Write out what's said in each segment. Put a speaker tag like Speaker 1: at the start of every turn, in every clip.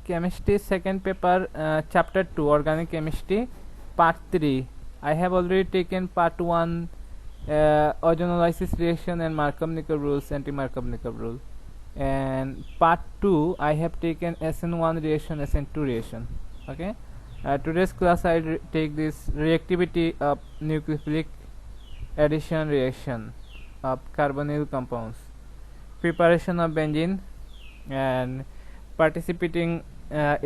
Speaker 1: chemistry second paper, chapter 2, organic chemistry, part 3. I have already taken part 1, ozonolysis reaction and Markovnikov rules, anti-Markovnikov rule. And part 2, I have taken SN1 reaction, SN2 reaction. Okay. Today's class I take this reactivity of nucleophilic addition reaction of carbonyl compounds, preparation of benzene, and participating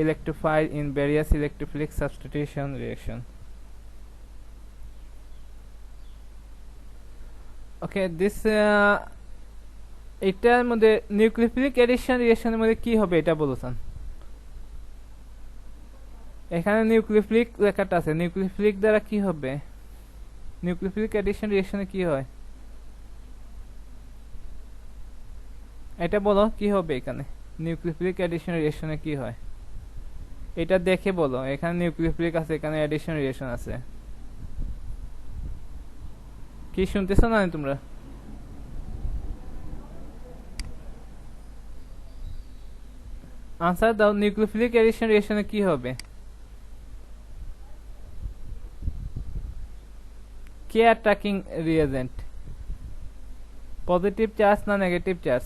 Speaker 1: electrophile in various electrophilic substitution reaction. Okay, this এটার মধ্যে nucleophilic addition রিঅ্যাকশনের মধ্যে কি হবে এটা বলছেন। এখানে nucleophilic লেখাটা আছে, নিউক্লিওফিলিক দ্বারা কি হবে, নিউক্লিওফিলিক এডিশন রিঅ্যাকশনে কি হয় এটা বলো, কি হবে এখানে নিউক্লিওফিলিক এডিশন রিঅ্যাকশনে কি হয় এটা দেখে বলো। এখানে নিউক্লিওফিলিক আছে, এখানে এডিশন রিঅ্যাকশন আছে, কি শুনতেছো না তোমরা? আনসার দাও, নিউক্লিওফিলিক এডিশন রিঅ্যাকশনে কি হবে? কে অ্যাটাকিং রিএজেন্ট, পজিটিভ চার্জ না নেগেটিভ চার্জ?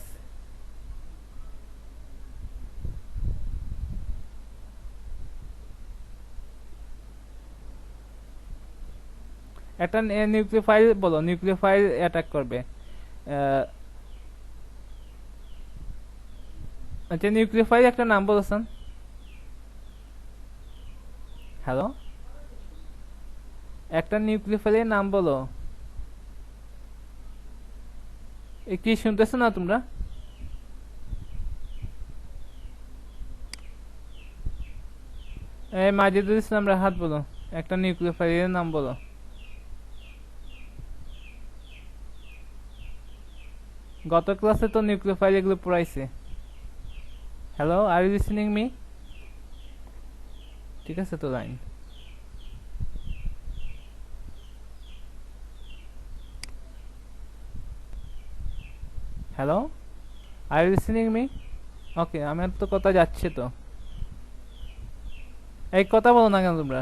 Speaker 1: একটা নিউক্লিওফাইল বলো, নিউক্লিওফাইল অ্যাটাক করবে। আচ্ছা, নিউক্লিওফাইল একটা নাম বলছেন। হ্যালো, একটা নিউক্লিওফাইলের নাম বলো। কি শুনতেছো না তোমরা? মাজিদুল ইসলাম রাহাত বলো, একটা নিউক্লিওফাইলের নাম বলো। গত ক্লাসে তো নিউক্লিওফাইল এগুলো পড়াইছে। Hello, are you listening me? ঠিক আছে তো line. Hello, are you listening me? Okay, আমার তো কথা যাচ্ছে তো। এই কথা বলো না কেন তোমরা?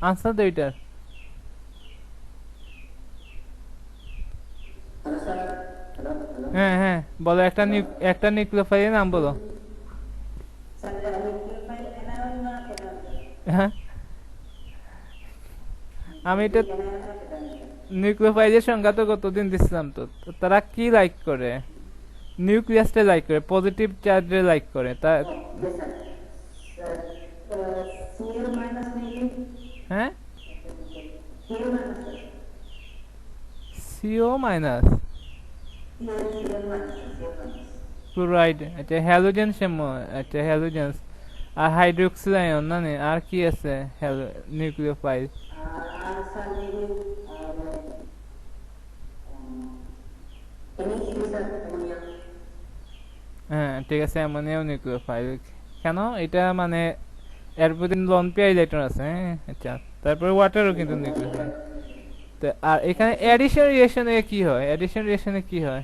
Speaker 1: আনসার দাও এটার। হ্যাঁ হ্যাঁ বলো, একটা নিউক্লিওফাইলের নাম বলো। হ্যাঁ, আমি এটা নিউক্লিওফাইলের সংজ্ঞা তো কতদিন দিচ্ছিলাম তো। তারা কি লাইক করে? নিউক্লিয়াসটা লাইক করে, পজিটিভ চার্জে লাইক করে। তা হ্যাঁ, সিও মাইনাস ক্লোরাইড, আচ্ছা হ্যালোজেন সেমো, আচ্ছা হ্যালোজেন্স আর হাইড্রোক্সিল আয়ন না, আর কি আছে নিউক্লিওফাইল? হ্যাঁ ঠিক আছে, অ্যামোনিয়াও নিউক্লিওফাইল। কেন এটা মানে এর প্রতি লন পি ইলেকট্রন আছে। হ্যাঁ আচ্ছা, তারপরে ওয়াটারও কিন্তু নিউক্লিওফাইল। তো আর এখানে অ্যাডিশন রিঅ্যাকশনে কি হয়? অ্যাডিশন রিঅ্যাকশনে কি হয়?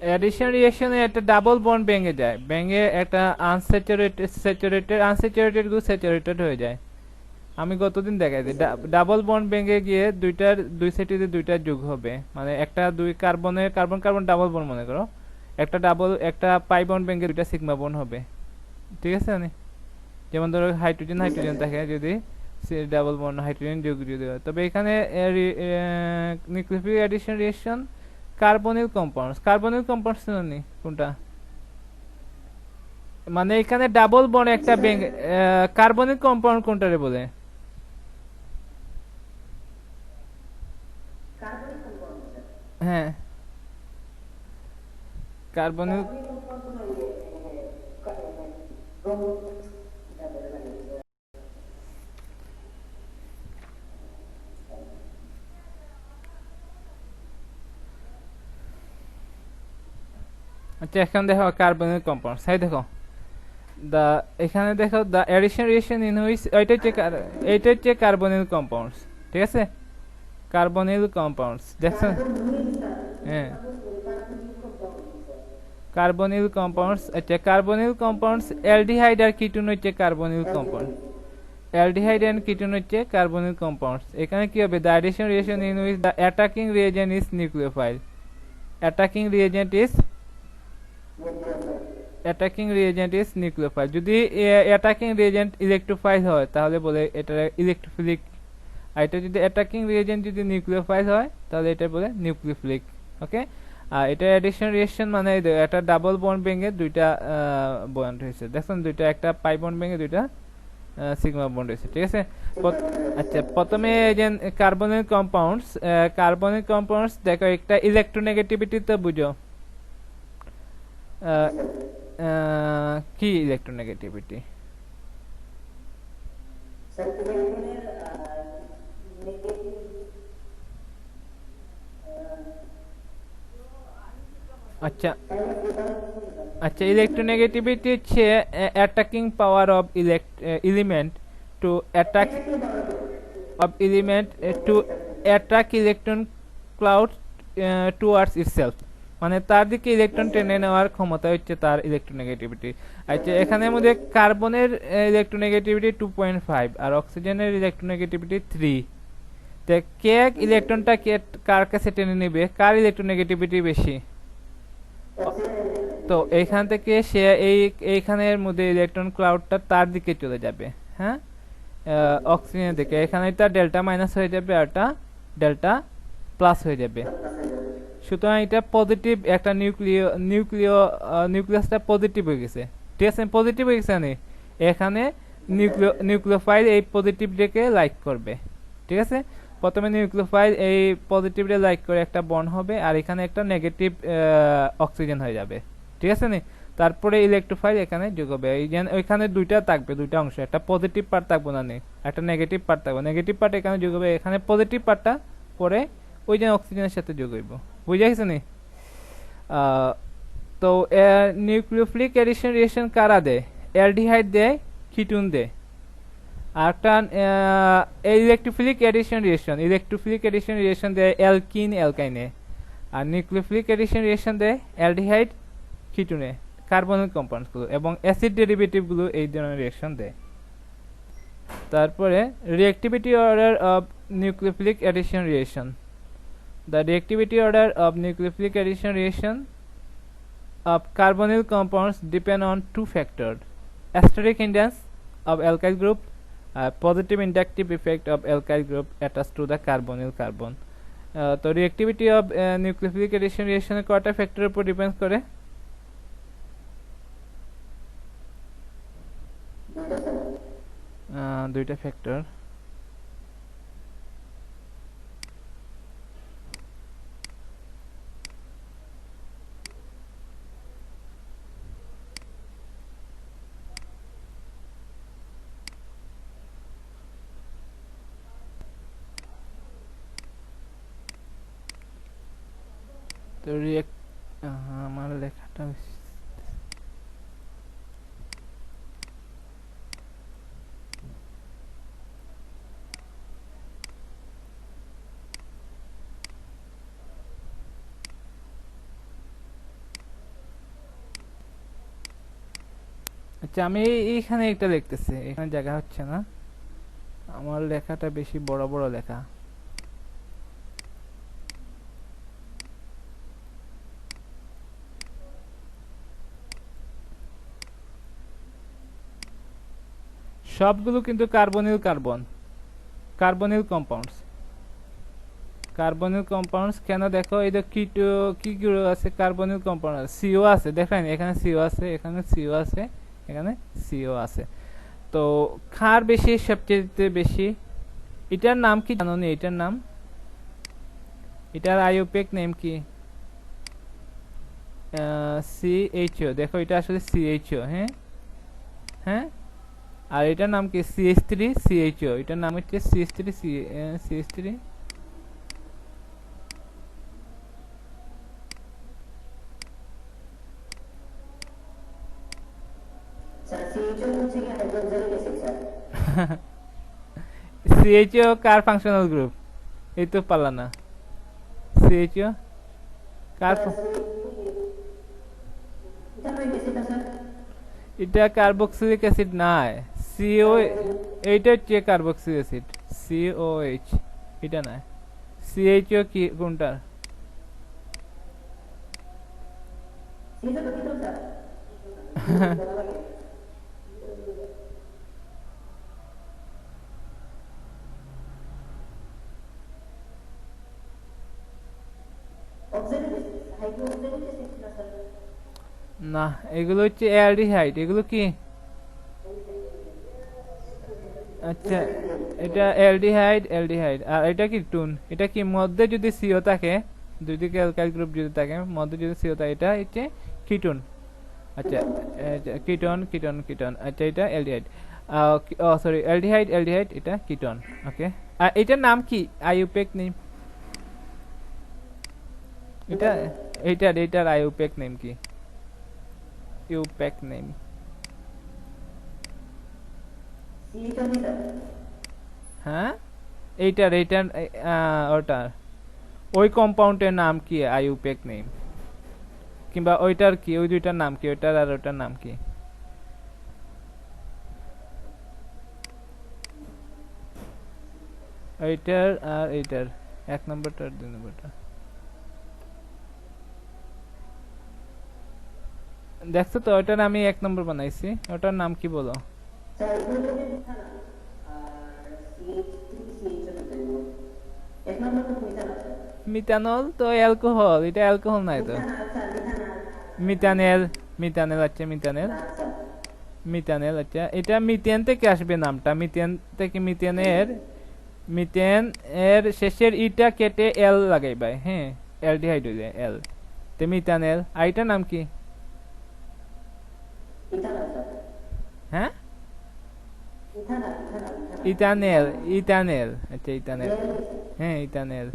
Speaker 1: অ্যাডিশন রিঅ্যাকশনে একটা ডাবল বন্ড ভেঙে যায়, ভেঙে একটা আনস্যাচুরেটেড গুলো স্যাচুরেটেড হয়ে যায়। আমি গতদিন দেখাইছি ডাবল বন্ড ভেঙে গিয়ে দুই সাইডে দুইটা যোগ হবে, মানে একটা দুই কার্বন কার্বন ডাবল বন্ড মনে করো, একটা পাই বন্ড ভেঙে দুইটা সিগমা বন্ড হবে। ঠিক আছে, যেমন ধরো হাইড্রোজেন থাকে, যদি ডাবল বন্ড হাইড্রোজেন যোগ যদি হয়, তবে এখানে nucleophilic addition reaction carbonyl compounds নি কোনটা, মানে এখানে ডাবল বন্ড একটা কার্বনিল কম্পাউন্ড কোনটারে বলে? হ্যাঁ, কার্বনিল। আচ্ছা, এখন দেখো কার্বনিল কম্পাউন্ড, দেখো দা এখানে দেখো দা অ্যাডিশন রিঅ্যাকশন ইন হুইচ এটা হচ্ছে কার্বনিল কম্পাউন্ডস, ঠিক আছে? কার্বনিল কম্পাউন্ডস দেখছো? হ্যাঁ, কার্বনিল কম্পাউন্ডস। আচ্ছা, কার্বনিল কম্পাউন্ডস অ্যালডিহাইড আর কিটোন হচ্ছে carbonyl compound. Aldehyde and ketone হচ্ছে কার্বনিল কম্পাউন্ডস। এখানে কি হবে? The addition reaction in which the attacking reagent is nucleophile. Attacking reagent is nucleophile. যদি অ্যাটাকিং রিএজেন্ট ইলেকট্রোফাইল হয় তাহলে বলে এটা ইলেকট্রোফিলিক, আর এটা যদি অ্যাটাকিং রিএজেন্ট যদি নিউক্লিওফাইল হয় তাহলে এটা বলে নিউক্লিওফিলিক। ওকে, আর এটা অ্যাডিশন রিঅ্যাকশন মানে একটা ডাবল বন্ড ভেঙে দুইটা বন্ড হয়েছে, দেখছেন? দুইটা, একটা পাই বন্ড ভেঙে দুইটা সিগমা বন্ড হয়েছে, ঠিক আছে? আচ্ছা, প্রথমে যে কার্বনিক কম্পাউন্ডস দেখো, একটা ইলেকট্রোনেগেটিভিটি তো বুঝো। কি ইলেকট্রোনেগেটিভিটি? আচ্ছা আচ্ছা, ইলেকট্রোনেগেটিভিটি হচ্ছে attacking power of element to attack electron cloud towards itself, মানে তার দিকে ইলেকট্রন টেনে নেওয়ার ক্ষমতা হচ্ছে তার ইলেকট্রোনেগেটিভিটি। আচ্ছা, এখানের মধ্যে কার্বনের ইলেকট্রোনেগেটিভিটি 2.5 আর অক্সিজেনের ইলেকট্রোনেগেটিভিটি 3। তো কে ইলেকট্রনটা কার কাছে টেনে নেবে? কার ইলেকট্রোনেগেটিভিটি বেশি? তো এইখান থেকে সে এইখানের মধ্যে ইলেকট্রন ক্লাউডটা তার দিকে চলে যাবে। হ্যাঁ, অক্সিজেনের দিকে। এখানে এটা ডেল্টা মাইনাস হয়ে যাবে আর এটা ডেল্টা প্লাস হয়ে যাবে। সুতরাং এটা পজিটিভ, একটা নিউক্লিয়াসটা পজিটিভ হয়ে গেছে, ঠিক আছে? পজিটিভ হয়ে গেছে, মানে এখানে নিউক্লিওফাইল এই পজিটিভটাকে লাইক করবে, ঠিক আছে? প্রথমে নিউক্লিওফাইল এই পজিটিভটা লাইক করে একটা বন্ড হবে, আর এখানে একটা নেগেটিভ অক্সিজেন হয়ে যাবে, ঠিক আছে নি? তারপরে ইলেকট্রোফাইল এখানে যোগ হবে। ওইখানে দুইটা থাকবে, দুইটা অংশ, একটা পজিটিভ পার্ট থাকবো না, নেই একটা নেগেটিভ পার্ট থাকবে। নেগেটিভ পার্ট এখানে যোগ হবে, এখানে পজিটিভ পার্টটা পরে ওই যে অক্সিজেনের সাথে যোগ হইব, বুঝা গেছে নি? তো নিউক্লিওফিলিক অ্যাডিশন রিঅ্যাকশন কারা দেয়? অ্যালডিহাইড দেয়, কিটোন দেয়। আর একটা ইলেকট্রোফিলিক অ্যাডিশন রিঅ্যাকশন দেয় অ্যালকিন অ্যালকাইনে। আর নিউক্লিওফিলিক অ্যাডিশন রিঅ্যাকশন দেয় অ্যালডিহাইড কিটোনে, কার্বনিক কম্পাউন্ডসগুলো, এবং অ্যাসিড ডেরিভেটিভগুলো এই ধরনের রিঅ্যাকশন দেয়। তারপরে reactivity order of nucleophilic addition reaction. The reactivity order of nucleophilic addition reaction of carbonyl compounds depend on two factors: steric hindrance of alkyl group, positive inductive effect of alkyl group attached to the carbonyl carbon. তো reactivity of nucleophilic addition reaction কয়টা ফ্যাক্টরের উপর depend করে? দুইটা factor. তো আমার লেখাটা আচ্ছা, আমি এইখানে একটা লিখতেছি, এখানে জায়গা হচ্ছে না, আমার লেখাটা বেশি বড় বড় লেখা। সবগুলো কিন্তু কার্বনিল কম্পাউন্ডস। কেন দেখো, এই যে কিগুলো আছে কার্বনিল কম্পাউন্ড, সিও আছে, দেখেন এখানে সিও আছে, এখানে সিও আছে, এখানে সিও আছে। তো ক্ষার বেশি, সবচেয়ে বেশি। এটার নাম কি জানো নি? এটার নাম, এটার আইউপিএক নেম কি? সিএইচও। দেখো এটা আসলে সিএইচও। হ্যাঁ হ্যাঁ, আর এটার নাম কি? সিএইচ3 সিএইচও। এটার নাম হচ্ছে সিএইচ3। CHO কার ফাংশনাল গ্রুপ? এই তো পারলা না। CHO কার এটা কার্বক্সিলিক অ্যাসিড নয়। CO এইটা হচ্ছে কার্বক্সিলিক অ্যাসিড, COH এটা নয়। CHO কি কোনটা? না, এগুলো হচ্ছে অ্যালডিহাইড। এগুলো কি? আচ্ছা, এটা অ্যালডিহাইড, অ্যালডিহাইড। আর এটা কি টুন? এটা কি মধ্যে যদি সিও থাকে, দুই দিকে অ্যালকাইল গ্রুপ যদি থাকে, মধ্যে যদি সিও থাকে, এটা হচ্ছে কিটোন। আচ্ছা, কিটোন কিটোন কিটোন। আচ্ছা, এটা অ্যালডিহাইড। ও সরি, অ্যালডিহাইড অ্যালডিহাইড, এটা কিটোন। ওকে, আর এটার নাম কি? আইউপেক নেম। এটা এটার আইউপেক নেম কি? ইউপেক নেম। হ্যাঁ, এইটার ওটার ওই কম্পাউন্ডের নাম কি? আইউপেক নেম। কিংবা ওইটার কি? ওই দুইটার নাম কি? ওইটার আর ওইটার নাম কি? এইটার আর এইটার, এক নম্বরটা আর দুই নম্বরটা। দেখছো তো, ওইটার আমি এক নম্বর বানাইছি। ওটার নাম কি বলো? মিথানল তো অ্যালকোহল, এটা অ্যালকোহল নাই তো। Methanal, methanal. আচ্ছা, মিথানেল মিথানেল। আচ্ছা, এটা মিথেন থেকে আসবে নামটা। মিথেন থেকে, মিথেন এর শেষের ইটা কেটে এল লাগাইবাই। হ্যাঁ, অ্যালডিহাইড হয়ে যায় এল, তো মিথানেল। আর এটার নাম কি? হ্যাঁ, ইথানেল, ইথানেল। আচ্ছা, ইথানেল। হ্যাঁ, ইথানেল।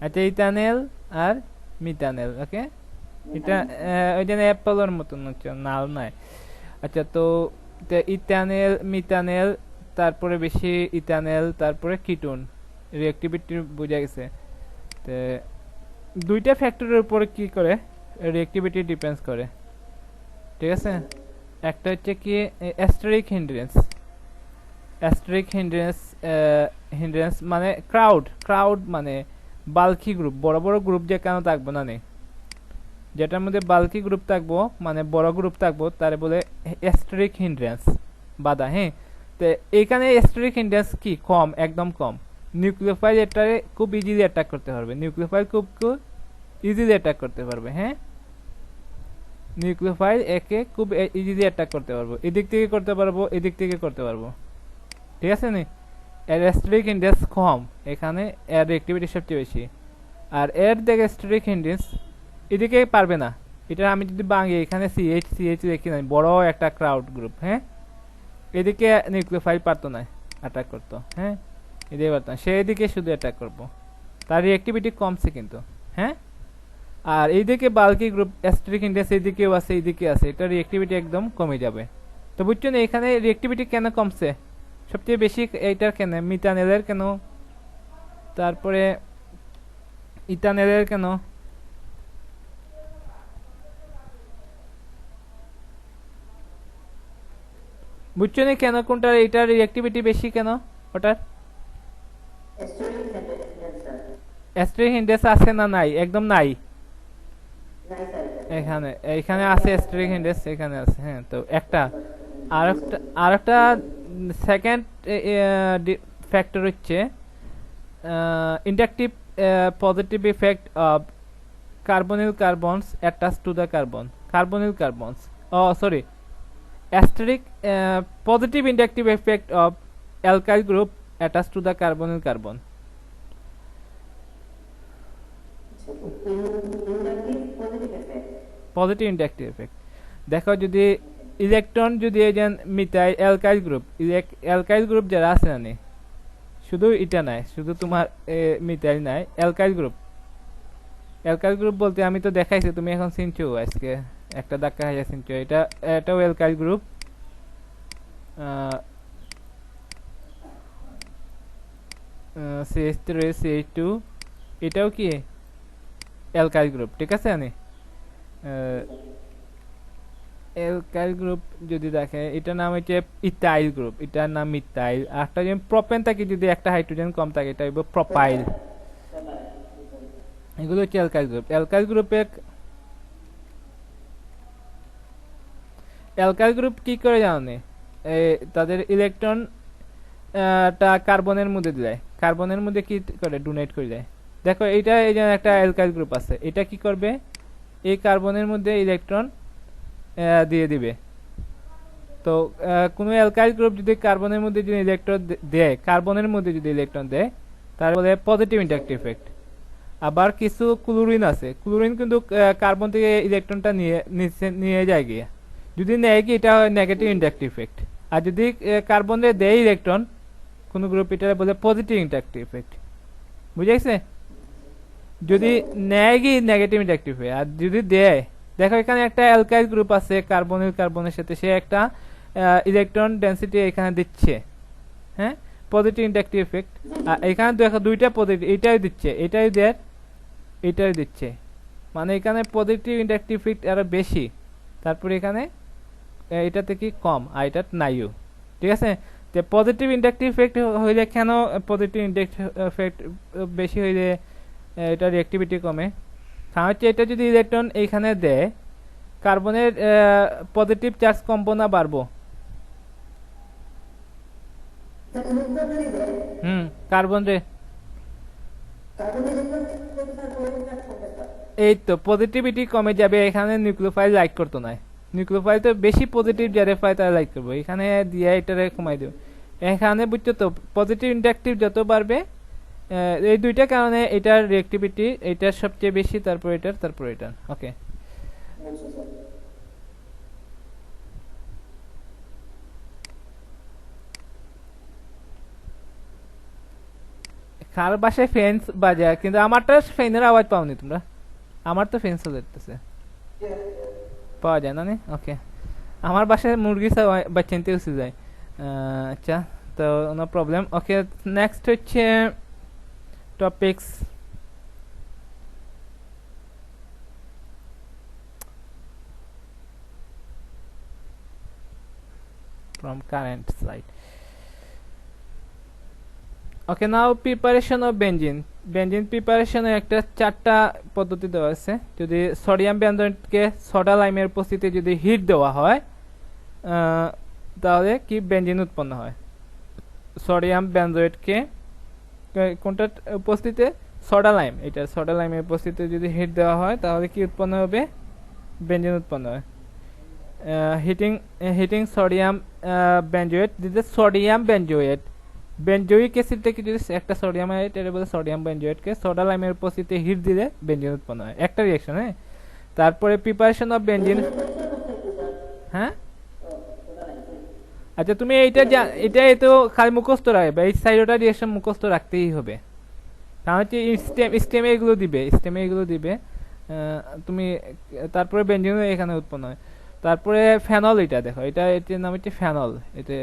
Speaker 1: আচ্ছা, ইথানেল আর মিথানেল। ওকে, এটা ওই যে অ্যাপলের মতন হচ্ছে, নাল নাই। আচ্ছা, তো ইথানেল, মিথানেল, তারপরে বেশি ইথানেল, তারপরে কিটোন। রিঅ্যাক্টিভিটি বোঝা গেছে। তো দুইটা ফ্যাক্টরের উপরে কি করে রিঅ্যাক্টিভিটি ডিপেন্ডস করে, ঠিক আছে? একটা হচ্ছে কি অ্যাস্টেরিক হিন্ড্রেন্স। অ্যাস্টেরিক হিন্ড্রেন্স মানে ক্রাউড মানে বাল্কি গ্রুপ, বড় বড় গ্রুপ যে কেন থাকবো না নেই, যেটার মধ্যে বাল্কি গ্রুপ থাকবো মানে বড় গ্রুপ থাকবো, তারে বলে অ্যাস্টেরিক হিন্ড্রেন্স, বাধা। হ্যাঁ, তো এইখানে অ্যাস্টেরিক হিন্ড্রেন্স কি? কম, একদম কম। নিউক্লিওফাইল এটারে খুব ইজিলি অ্যাটাক করতে পারবে। নিউক্লিওফাইল খুব ইজিলি অ্যাটাক করতে পারবে। হ্যাঁ, নিউক্লিওফাইল একে খুব ইজিলি অ্যাটাক করতে পারবো। এদিক থেকে করতে পারবো, এদিক থেকে করতে পারবো, ঠিক আছে নি? এর অ্যাস্টেরিক হিন্ড্রেন্স কম, এখানে এর অ্যাক্টিভিটি সবচেয়ে বেশি। আর এর দেখে অ্যাস্টেরিক হিন্ড্রেন্স এদিকে পারবে না। এটা আমি যদি বাঙি, এখানে সিএইচ দেখি না, বড় একটা ক্রাউড গ্রুপ। হ্যাঁ, এদিকে নিউক্লিওফাইল পারতো না, অ্যাটাক করতো। হ্যাঁ, এদিকে পারতো না, সে এদিকে শুধু অ্যাটাক করবো, তার রিঅ্যাক্টিভিটি কমছে কিন্তু। হ্যাঁ, আর এইদিকে বাল্কি গ্রুপ অ্যাস্টেরিক ইন্ডেক্স এইদিকেও আছে, এইদিকে আছে, এটা রিঅ্যাক্টিভিটি একদম কমে যাবে। তো বুঝছো না এখানে রিঅ্যাক্টিভিটি কেন কমছে সবচেয়ে বেশি? এইটার কেন? মিথানেলের কেন, তারপরে ইথানেলের কেন? বুঝছো না কেন কোনটার এটার রিঅ্যাক্টিভিটি বেশি কেন? ওটার অ্যাস্টেরিক ইন্ডেক্স আছে না নাই? একদম নাই। এখানে আছে অ্যাস্টেরিক ইন্ডেক্স, এখানে আছে। হ্যাঁ, তো একটা আরেকটা সেকেন্ড ফ্যাক্টর হচ্ছে inductive positive effect of carbonyl carbons attached to the carbonyl carbons, oh sorry, asterisk positive inductive effect of alkyl group attached to the carbonyl carbon. Positive inductive effect. দেখো, যদি electron যদি methyl alkyl group যারা আছে না, শুধু এটা নাই, শুধু তোমার মিথাইল নাই, অ্যালকাইল গ্রুপ বলতে আমি তো দেখাইছি, তুমি এখন চিনছো, আজকে একটা ধাক্কা খাইয়া চিনছো। এটাও অ্যালকাইল গ্রুপ। CH3 CH2 এটাও কি অ্যালকাইল গ্রুপ, ঠিক আছে। আমি অ্যালকাইল গ্রুপ যদি দেখে এটার নাম হচ্ছে ইথাইল গ্রুপ, এটার নাম ইথাইল। আরেকটা যদি প্রোপেন থাকে, যদি একটা হাইড্রোজেন কম থাকে, এটা হইব প্রোপাইল। এগুলো হচ্ছে অ্যালকাইল গ্রুপ। অ্যালকাইল গ্রুপ কি করে জানো? তাদের ইলেকট্রন টা কার্বনের মধ্যে দেয়, কার্বনের মধ্যে কি করে ডোনেট করে দেয়। দেখো এটা এই যে একটা অ্যালকাইল গ্রুপ আছে, এটা কি করবে, এই কার্বনের মধ্যে ইলেকট্রন দিয়ে দিবে। তো কোনো অ্যালকাইল গ্রুপ যদি কার্বনের মধ্যে যদি ইলেকট্রন দেয়, কার্বনের মধ্যে যদি ইলেকট্রন দেয়, তার বলে পজিটিভ ইন্টারঅ্যাক্টিভ ইফেক্ট। আবার কিছু ক্লোরিন আছে, ক্লোরিন কিন্তু কার্বন থেকে ইলেকট্রনটা নিয়ে যায় গিয়ে, যদি নেয় কি এটা নেগেটিভ ইন্টারঅ্যাক্টিভ ইফেক্ট। আর যদি কার্বনে দেয় ইলেকট্রন কোন গ্রুপ, এটা বলে পজিটিভ ইন্টারঅ্যাক্টিভ ইফেক্ট। বুঝে গেছে? যদি নেয় কি নেগেটিভ ইন্টারঅ্যাক্টিভ, আর যদি দেয়, দেখো এখানে একটা অ্যালকাইল গ্রুপ আছে কার্বনের সাথে, সে একটা ইলেকট্রন ডেনসিটি এখানে দিচ্ছে, হ্যাঁ, পজিটিভ ইন্টারঅ্যাক্টিভ ইফেক্ট। আর এখানে দেখো দুইটা পজিটিভ, এটাই দিচ্ছে, এটাই দেয়, এটাই দিচ্ছে, মানে এখানে পজিটিভ ইন্টারঅ্যাক্টিভ ইফেক্ট আরো বেশি, তারপরে এখানে এটা থেকে কম, আর এটা নাইও, ঠিক আছে। যে পজিটিভ ইন্টারঅ্যাক্টিভ ইফেক্ট হইলে কেন পজিটিভ ইন্টারঅ্যাক্টিভ ইফেক্ট বেশি হইলে এটা রিঅ্যাক্টিভিটি কমে, কারণ হচ্ছে এটা যদি ইলেকট্রন এইখানে দেয়, কার্বনের পজিটিভ চার্জ কমবো না বাড়বো? কার্বন রে, এই তো পজিটিভিটি কমে যাবে, এখানে নিউক্লিওফাইল লাইক করতো না, নিউক্লিওফাইল তো বেশি পজিটিভ যারা পায় তারা লাইক করবো, এখানে দিয়ে এটারে কমাই দেবে। এখানে বুঝছো তো, পজিটিভ ইন্ডাকটিভ যত বাড়বে, এই দুইটা কারণে এটার রিঅ্যাক্টিভিটি এটার সবচেয়ে বেশি, তারপর এটার, তারপর এটার। ওকে, কার বাসায় ফ্যান্স বাজে, কিন্তু আমারটা ফ্যানের আওয়াজ পাওনি তোমরা? আমার তো ফ্যান্স যেতেছে, পাওয়া যায় না? ওকে, আমার বাসায় মুরগি বা চিনতে উঠে যায়। আচ্ছা, তো নো প্রবলেম। ওকে, নেক্সট হচ্ছে topics. from current slide. Okay, now preparation of benzene. Benzene প্রিপারেশনে একটা 4টা পদ্ধতি দেওয়া আছে। যদি সোডিয়াম বেনজয়েটকে সোডা লাইমের উপস্থিতিতে যদি হিট দেওয়া হয়, তাহলে কি বেনজিন উৎপন্ন হয়। সোডিয়াম বেনজয়েটকে কোনটা উপস্থিতিতে? সোডা লাইম, এটা সোডা লাইমের উপস্থিতিতে যদি হিট দেওয়া হয়, তাহলে কি উৎপন্ন হবে? বেনজিন উৎপন্ন হয়। Heating sodium benzoate, this is sodium benzoate. Benzoic acid থেকে যদি একটা সোডিয়াম হয়, এটা বলে সোডিয়াম বেনজয়েটকে সোডা লাইমের উপস্থিতিতে হিট দিলে বেনজিন উৎপন্ন হয়, একটা রিঅ্যাকশন। হ্যাঁ, তারপরে প্রিপারেশন অফ বেনজিন। হ্যাঁ, আচ্ছা, তুমি এটা তো খালি মুখস্থ রাখবে, এই সাইডটা রিঅ্যাকশন মুখস্থ রাখতেই হবে, কারণ হচ্ছে স্টেমে এগুলো দিবে, তুমি তারপরে বেনজিন এখানে উৎপন্ন হয়। তারপরে ফেনল, এটা দেখো, এটার নাম হচ্ছে ফেনল। এটা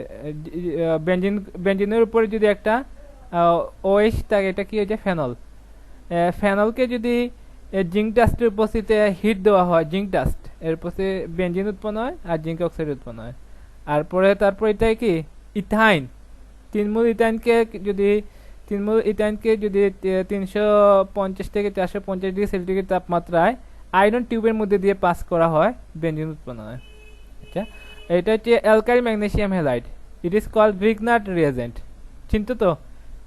Speaker 1: বেনজিনের উপরে যদি একটা ওএইচ থাকে, এটা কি হচ্ছে ফেনল। ফেনলকে যদি জিঙ্ক ডাস্টের উপস্থিতিতে হিট দেওয়া হয়, জিঙ্ক ডাস্ট এর উপস্থিতি বেনজিন উৎপন্ন হয় আর জিঙ্ক অক্সাইড উৎপন্ন হয়। তারপর এটা কি ইথাইন, তৃণমূল ইথাইনকে যদি 350 থেকে 450 ডিগ্রি সেন্টিগ্রেড তাপমাত্রায় আয়রন টিউবের মধ্যে দিয়ে পাস করা হয়, বেনজিন উৎপন্ন হয়। আচ্ছা, এটা হচ্ছে alkyl magnesium halide, it is called Grignard reagent. চিন্তা তো,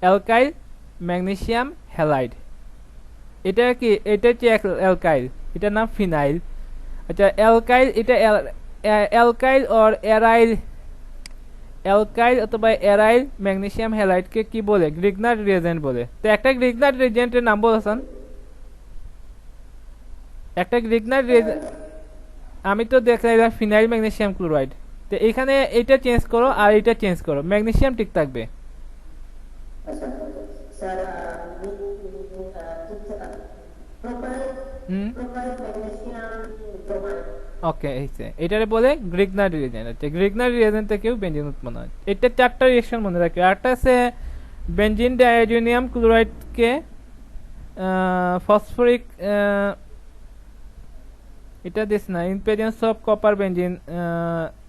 Speaker 1: অ্যালকাইল ম্যাগনেসিয়াম হ্যালাইড, এটা কি? এটা হচ্ছে অ্যালকাইল, এটার নাম ফিনাইল। আচ্ছা, অ্যালকাইল, এটা অ্যালকাইল অর অ্যারাইল, অ্যালকাইল অথবা অ্যারাইল ম্যাগনেসিয়াম হ্যালাইডকে কি বলে? গ্রিগনার্ড রিয়েজেন্ট বলে। তো একটা গ্রিগনার্ড রিয়েজেন্টের নাম বলছেন, একটা গ্রিগনার্ড রিয়েজেন্ট আমি তো দেখলাম ফিনাইল ম্যাগনেসিয়াম ক্লোরাইড। তো এখানে এটা চেঞ্জ করো আর এটা চেঞ্জ করো, ম্যাগনেসিয়াম ঠিক থাকবে। ওকে, এটারে বলে গ্রিগনার্ড রিয়েজেন্ট। আচ্ছা, গ্রিগনার্ড রিয়েজেন্ট থেকেও বেনজিন উৎপন্ন হয়। এটা 4টা রিঅ্যাকশন মনে রাখবে। আরেকটা আছে বেনজিন ডাইজোনিয়াম ক্লোরাইডকে ফসফরিক এটা দিস না, in presence of copper benzene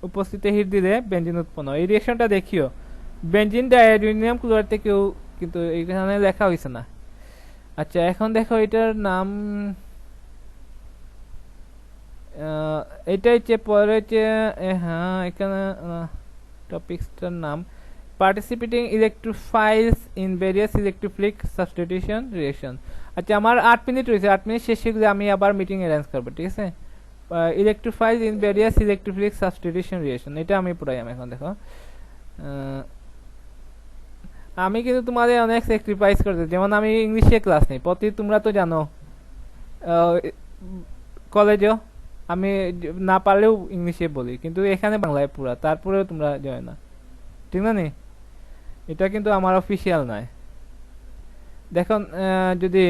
Speaker 1: উপস্থিতি হিট দিলে বেনজিন উৎপন্ন হয়। এই রিঅ্যাকশনটা দেখিও, বেনজিন ডাইজোনিয়াম ক্লোরাইড থেকেও কিন্তু এখানে লেখা হয়েছে না। আচ্ছা এখন দেখো এটার নাম, এটা হচ্ছে পরে হচ্ছে, হ্যাঁ এখানে টপিকসটার নাম participating electrophiles in various electrophilic substitution reaction. আচ্ছা আমার 8 মিনিট রয়েছে, 8 মিনিট শেষে আমি আবার মিটিং অ্যারেঞ্জ করবো, ঠিক আছে? Electrophiles in various electrophilic substitution reaction, এটা আমি পড়াইলাম। এখন দেখো আমি কিন্তু তোমাদের অনেক স্যাক্রিফাইস করতে, যেমন আমি ইংলিশে ক্লাস নেই প্রতি, তোমরা তো জানো কলেজেও আমি না পারলেও ইংলিশে বলি, কিন্তু এখানে বাংলায় পুরা, তারপরেও তোমরা যায় না, ঠিক না নি? এটা কিন্তু আমার অফিসিয়াল নয়। দেখুন যদি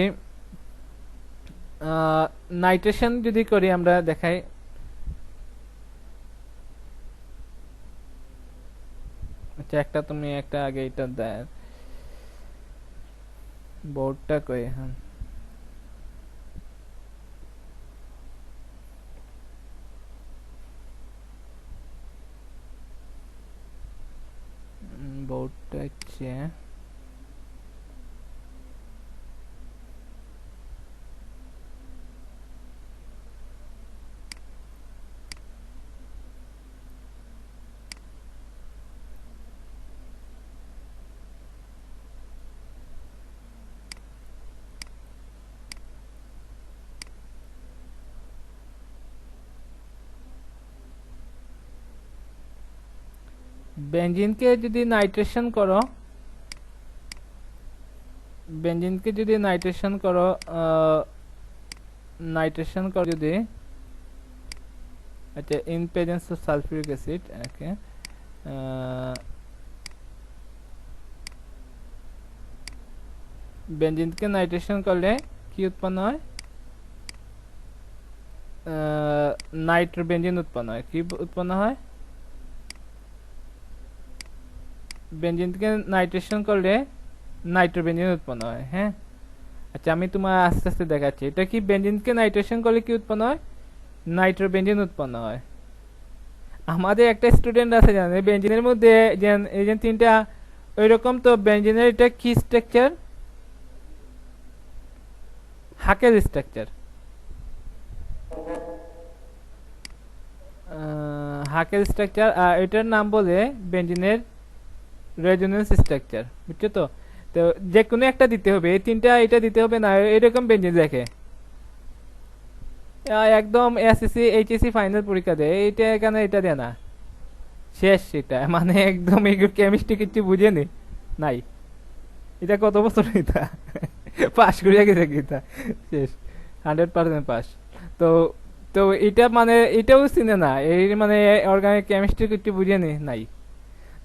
Speaker 1: নাইট্রেশন যদি করি আমরা দেখাই, আচ্ছা একটা তুমি একটা আগে এটা দেয় বোর্ডটা কই, হ্যাঁ বোর্ডটা হচ্ছে বেনজিনকে যদি নাইট্রেশন করো, বেনজিনকে যদি নাইট্রেশন করো, নাইট্রেশন করো যদি, আচ্ছা in presence of sulphuric acid, okay বেনজিনকে নাইট্রেশন করলে কি উৎপন্ন হয়? নাইট্রোবেনজিন উৎপন্ন হয়। কি উৎপন্ন হয়? বেনজিনকে নাইট্রেশন করলে নাইট্রোবেনজিন উৎপন্ন হয়। হ্যাঁ আচ্ছা আমি তোমার আস্তে আস্তে দেখাচ্ছি। এটা কি বেনজিনকে নাইট্রেশন করলে কি উৎপন্ন হয়? নাইট্রোবেনজিন উৎপন্ন হয়। আমাদের একটা স্টুডেন্ট আছে জানে বেনজিনের মধ্যে এই যে তিনটা ওইরকম, তো বেনজিনের এটা কি structure? Huckel structure. Huckel structure, আর এটার নাম বলে বেনজিনের রেজোনেন্স স্ট্রাকচার, বুঝছো তো? তো যে কোনো একটা দিতে হবে, এই তিনটা এটা দিতে হবে না, এরকম বেনজিন দেখে একদম এসএসসি এইচএসসি ফাইনাল পরীক্ষা দেয় এটা, এখানে এটা দেয় না, শেষ। এটা মানে একদম কেমিস্ট্রি কিছু বুঝেনি নাই, এটা কত বছর এটা পাস করিয়া গেছে গীতা, শেষ 100% পাস। তো তো এটা মানে এটাও চিনে না, এই মানে অর্গানিক কেমিস্ট্রি কিছু বুঝেনি নাই।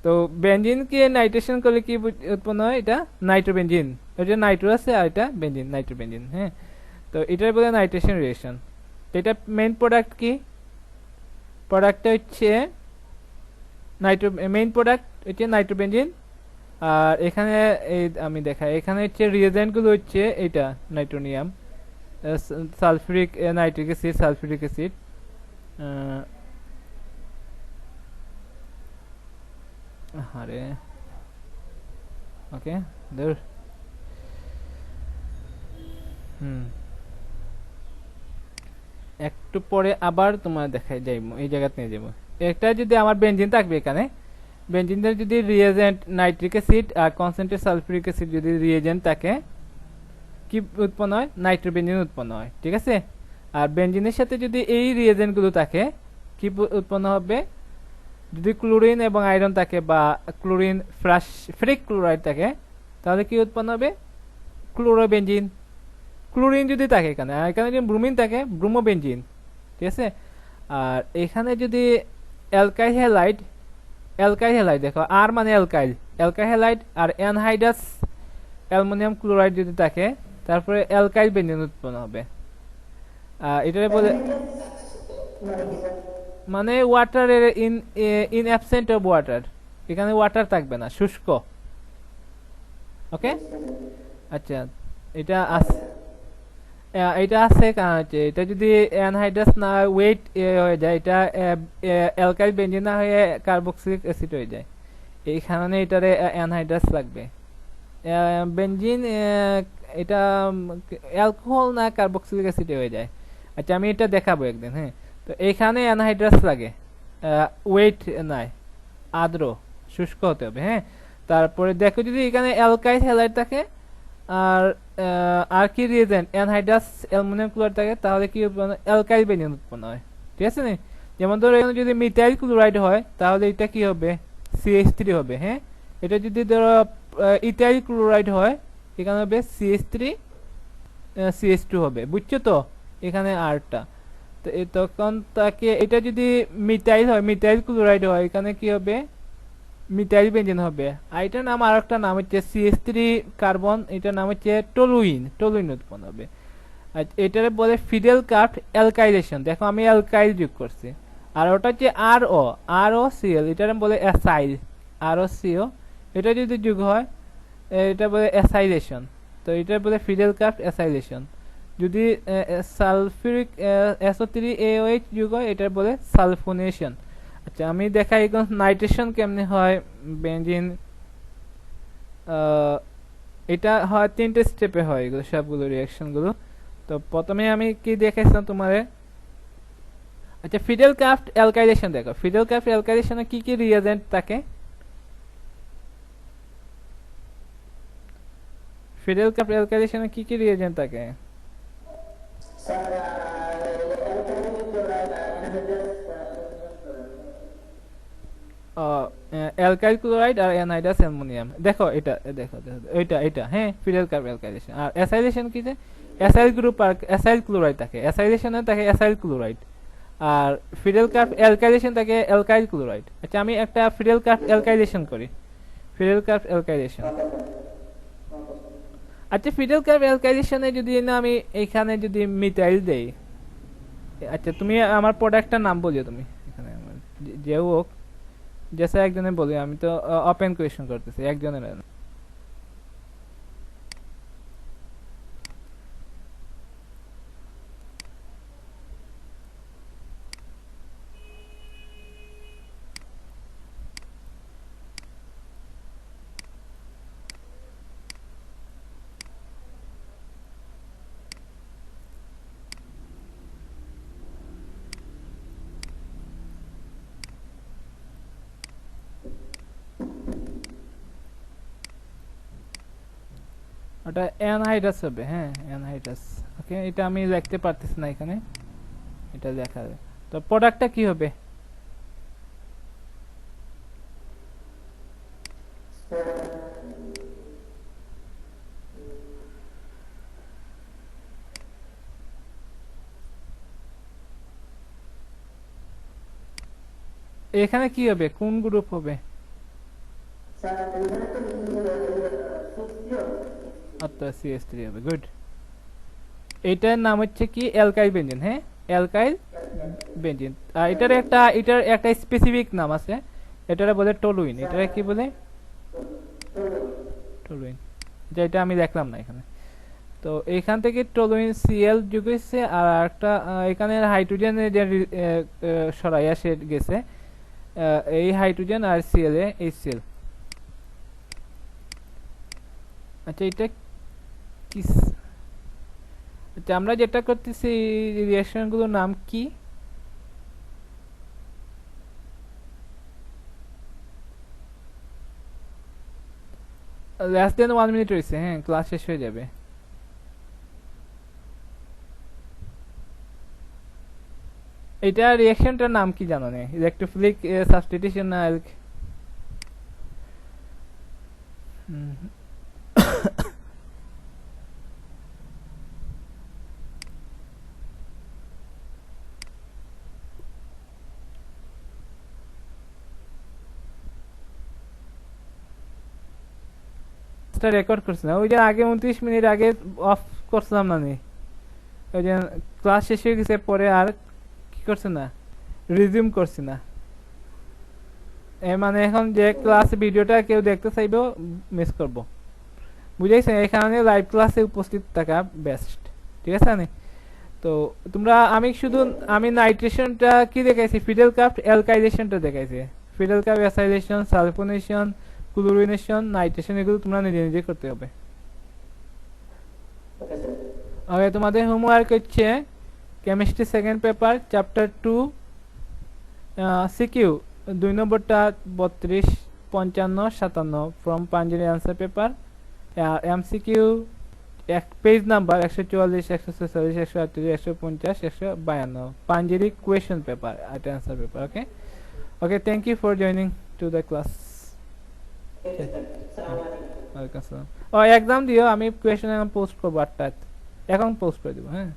Speaker 1: তো বেনজিনকে নাইট্রেশন করলে কি উৎপন্ন হয়? এটা নাইট্রোবেনজিন, এটা নাইট্রো আছে আর এটা বেনজিন, নাইট্রোবেনজিন। হ্যাঁ তো এটার বলে নাইট্রেশন রিঅ্যাকশন। তো এটা মেইন প্রোডাক্ট কি? প্রোডাক্টটা হচ্ছে মেইন প্রোডাক্ট হচ্ছে নাইট্রোবেনজিন। আর এখানে এই আমি দেখাই, এখানে হচ্ছে রিয়েজেন্ট গুলো হচ্ছে এটা নাইট্রোনিয়াম, sulphuric nitric acid, sulphuric acid, আরে ওকে দূর। একটু পরে আবার তোমার দেখাই যাইবো, এই জায়গাতে নিয়ে যাবো। একটা যদি আমার বেনজিন থাকবে এখানে, বেনজিনের যদি রিয়েজেন্ট নাইট্রিক অ্যাসিড আর কনসেন্ট্রেট সালফিউরিক অ্যাসিড যদি রিয়েজেন্ট থাকে, কি উৎপন্ন হয়? নাইট্রোবেনজিন উৎপন্ন হয়, ঠিক আছে? আর বেনজিনের সাথে যদি এই রিয়েজেন্ট গুলো থাকে, কি উৎপন্ন হবে? যদি ক্লোরিন এবং আয়রন থাকে বা ক্লোরিন ফেরিক ক্লোরাইড থাকে, তাহলে কি উৎপন্ন হবে? ক্লোরোবেনজিন। ক্লোরিন যদি থাকে এখানে, আর এখানে যদি ব্রোমিন থাকে, ব্রোমোবেনজিন, ঠিক আছে? আর এখানে যদি অ্যালকাইল হ্যালাইড, অ্যালকাইল হ্যালাইড দেখো, আর মানে অ্যালকাইল, অ্যালকাইল হ্যালাইড আর অ্যানহাইডাস অ্যালুমিনিয়াম ক্লোরাইড যদি থাকে, তারপরে অ্যালকাইল বেনজিন উৎপন্ন হবে। এটা বলে মানে ওয়াটারের ইন অ্যাবসেন্ট অফ ওয়াটার, এখানে ওয়াটার থাকবে না, শুষ্ক। ওকে। আচ্ছা, এটা আছে, এটা আছে কারণ হচ্ছে এটা যদি অ্যানহাইড্রাস না ওয়েট হয়ে যায়, এটা অ্যালকাইল বেঞ্জিন না হয়ে কার্বক্সিলিক অ্যাসিড হয়ে যায়, এই কারণে এটারে অ্যানহাইড্রাস লাগবে। বেঞ্জিন এটা অ্যালকোহল না কার্বক্সিলিক অ্যাসিড হয়ে যায়। আচ্ছা, আমি এটা দেখাবো একদিন। হ্যাঁ, তো এইখানে অ্যানহাইড্রাস লাগে, ওয়েট নাই, আর্দ্র শুষ্ক হতে হবে। হ্যাঁ, তারপরে দেখো যদি এখানে অ্যালকাইল হ্যালাইড থাকে আর আর কি রিয়েজেন্ট অ্যানহাইড্রাস অ্যালুমিনিয়াম ক্লোরাইড থাকে, তাহলে কি অ্যালকাইল বেঞ্জিন উৎপন্ন হয়। ঠিক আছে না? যেমন ধরো এখানে যদি মিথাইল ক্লোরাইড হয় তাহলে এটা কি হবে, CH3 হবে। হ্যাঁ, এটা যদি ধরো ইথাইল ক্লোরাইড হয়, এখানে হবে CH3 CH2 হবে। বুঝছো তো এখানে আরটা, তো তখন তাকে এটা যদি মিথাইল হয়, মিথাইল ক্লোরাইড হয়, এখানে কি হবে, মিথাইল বেঞ্জিন হবে। আর এটার নাম, আর একটা নাম হচ্ছে CH3 কার্বন, এটার নাম হচ্ছে টলুইন, টলুইন উৎপন্ন হবে। আর এটারে বলে ফিডেল কার্ভ অ্যালকাইলেশন। দেখো আমি অ্যালকাইল যোগ করছি। আর ওটা হচ্ছে ROCl, এটার বলে অ্যাসাইল, ROCO, এটা যদি যোগ হয় এটা বলে অ্যাসাইলেশন। তো এটা বলে ফিডেল কার্ভ অ্যাসাইলেশন। যদি সালফিউরিক SO3AOH যোগ হয়, এটা বলে সালফোনেশন। আচ্ছা, আমি দেখাই এখন নাইট্রেশন কেমনে হয় বেঞ্জিন। এটা হয় 3টে স্টেপে হয়, এগুলো সবগুলো রিঅ্যাকশন গুলো। তো প্রথমে আমি কি দেখাইছিলাম তোমারে। আচ্ছা, ফিডেল ক্রাফট অ্যালকাইলেশন দেখো, ফিডেল ক্রাফট অ্যালকাইলেশনে কি কি রিয়েজেন্ট থাকে। ফিডেল ক্রাফট অ্যালকাইলেশনে কি কি রিয়েজেন্ট থাকে? অ্যালকাইল ক্লোরাইড আর অ্যানহাইড্রাস অ্যামোনিয়াম। দেখো এটা, দেখো এটা এটা হ্যাঁ, ফিডেল কার্ব অ্যালকাইলেশন। আর অ্যাসাইলেশন কি, যে অ্যাসাইল গ্রুপ আর অ্যাসাইল ক্লোরাইড থাকে, অ্যাসাইলেশনে থাকে অ্যাসাইল ক্লোরাইড, আর ফিডেল কার্ব অ্যালকাইলেশন থাকে অ্যালকাইল ক্লোরাইড। আচ্ছা, আমি একটা ফিডেল কার্ব অ্যালকাইলেশন করি, ফিডেল কার্ব অ্যালকাইলেশন। আচ্ছা, ফিডেল কার্ব অ্যালকাইলেশনে যদি না আমি এখানে যদি মিথাইল দেই, আচ্ছা তুমি আমার প্রোডাক্টটার নাম বলিও তুমি এখানে, যে হোক, জেসা একজনের বলি, আমি তো ওপেন কোয়েশ্চন করতেছি একজনের। ওটা অ্যানহাইড্রাস হবে। হ্যাঁ, অ্যানহাইড্রাস। ওকে, এটা আমি লিখতে পারতেছি না এখানে, এটা লেখা যাবে। তো প্রোডাক্টটা কি হবে? এখানে কি হবে, কোন গ্রুপ হবে? আচ্ছা, CH3 হবে। গুড। এটার নাম হচ্ছে কি, অ্যালকাইল বেঞ্জিন। হ্যাঁ, অ্যালকাইল বেঞ্জিন। আর এটার একটা স্পেসিফিক নাম আছে, এটারে বলে টলুইন। এটারে কি বলে? টলুইন। যেটা আমি দেখলাম না এখানে। তো এইখান থেকে টলুইন Cl যোগ হয়েছে, আর একটা এখানে হাইড্রোজেন যে সরাইয়া সে গেছে, এই হাইড্রোজেন আর Cl এ HCl। আচ্ছা, এটা কি? আচ্ছা, আমরা যেটা করতেছি রিঅ্যাকশন গুলোর নাম কি? লেস দেন 1 মিনিট হয়েছে। হ্যাঁ, ক্লাস শেষ হয়ে যাবে। এটা রিঅ্যাকশনটার নাম কি জানো না? ইলেকট্রোফিলিক সাবস্টিটিউশন না রেকর্ড করছি না, ওই যে আগে 29 মিনিট আগে অফ করছিলাম না নি, ওই যে ক্লাস শেষ হয়ে গেছে পরে আর কি করছে না, রিজিউম করছি না। মানে এখন যে ক্লাস ভিডিওটা কেউ দেখতে চাইবেও মিস করব। বুঝাইছে এখানে লাইভ ক্লাসে উপস্থিত থাকা বেস্ট, ঠিক আছে নি? তো তোমরা আমি নাইট্রেশনটা কি দেখাইছি, ফিডেল ক্রাফট অ্যালকাইলেশনটা দেখাইছি। Friedel Crafts acylation, sulphonation, chlorination, nitration এগুলো তোমরা নিজে নিজে করতে হবে। ওকে, তোমাদের হোমওয়ার্ক হচ্ছে chemistry second paper chapter 2 CQ 2 নম্বরটা 32, 55, 57 from Panjeree answer paper. MCQ এক page number 144, 146, 148, 150, 152 Panjeree question paper এটা answer paper. Okay okay, thank you for joining to the class. Welcome. ও এক্সাম দিও, আমি কোয়েশ্চন এখন পোস্ট করবো 8টা, এখন পোস্ট করে দেবো। হ্যাঁ।